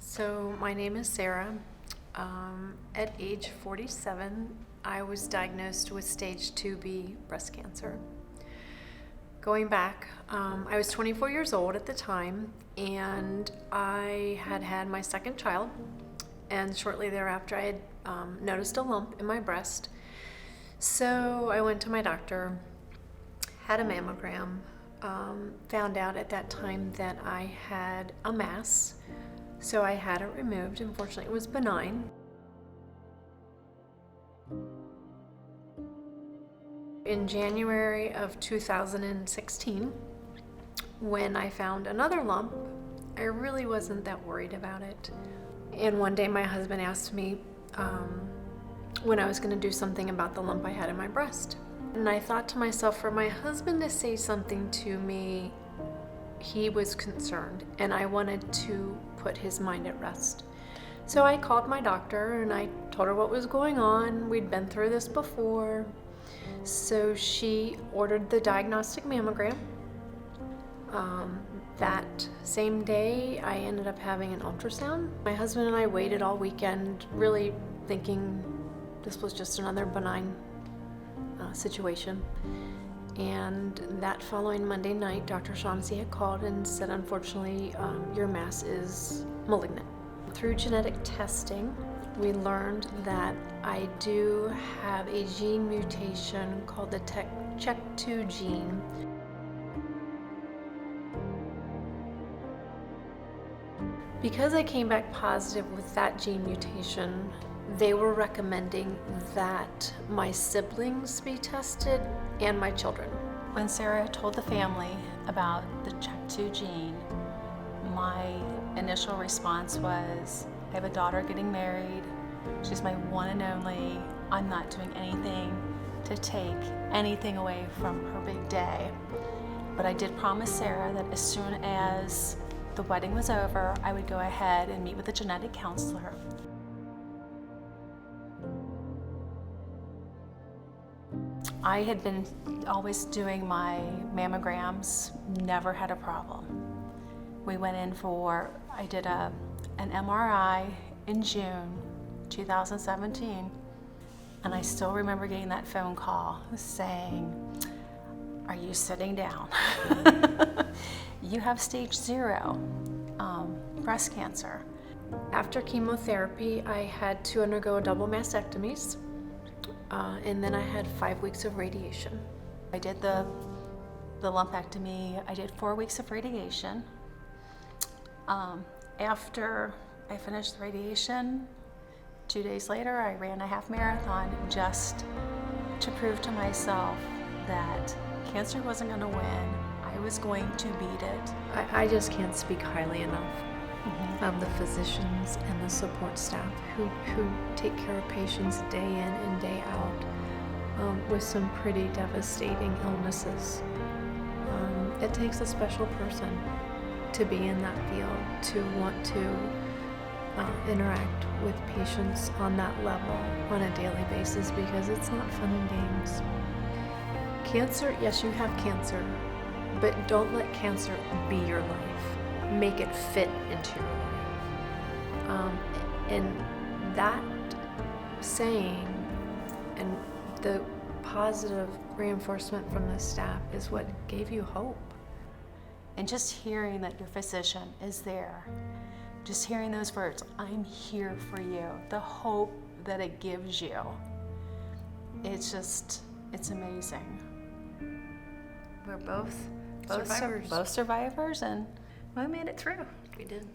So my name is Sarah. At age 47, I was diagnosed with stage 2B breast cancer. Going back, I was 24 years old at the time, and I had had my second child, and shortly thereafter I had noticed a lump in my breast. So I went to my doctor, had a mammogram, found out at that time that I had a mass. So I had it removed. Unfortunately, it was benign. In January of 2016, when I found another lump, I really wasn't that worried about it. And one day my husband asked me when I was going to do something about the lump I had in my breast. And I thought to myself, for my husband to say something to me, he was concerned, and I wanted to put his mind at rest. So I called my doctor and I told her what was going on. We'd been through this before. So she ordered the diagnostic mammogram. That same day, I ended up having an ultrasound. My husband and I waited all weekend, really thinking this was just another benign situation. And that following Monday night, Dr. Shaughnessy had called and said, unfortunately, your mass is malignant. Through genetic testing, we learned that I do have a gene mutation called the CHEK2 gene. Because I came back positive with that gene mutation, they were recommending that my siblings be tested and my children. When Sarah told the family about the CHEK2 gene, my initial response was, I have a daughter getting married. She's my one and only. I'm not doing anything to take anything away from her big day. But I did promise Sarah that as soon as the wedding was over, I would go ahead and meet with a genetic counselor. I had been always doing my mammograms, never had a problem. We went in I did an MRI in June 2017, and I still remember getting that phone call saying, are you sitting down? You have stage 0 breast cancer. After chemotherapy, I had to undergo a double mastectomies. And then I had 5 weeks of radiation. I did the lumpectomy. I did 4 weeks of radiation. After I finished the radiation, 2 days later, I ran a half marathon just to prove to myself that cancer wasn't going to win. I was going to beat it. I just can't speak highly enough of the physicians and the support staff who take care of patients day in and day out with some pretty devastating illnesses. It takes a special person to be in that field, to want to interact with patients on that level on a daily basis, because it's not fun and games. Cancer, yes, you have cancer, but don't let cancer be your life. Make it fit into your life. And that saying and the positive reinforcement from the staff is what gave you hope. And just hearing that your physician is there, just hearing those words, I'm here for you, the hope that it gives you, it's amazing. We're both Both survivors, and we made it through. we did.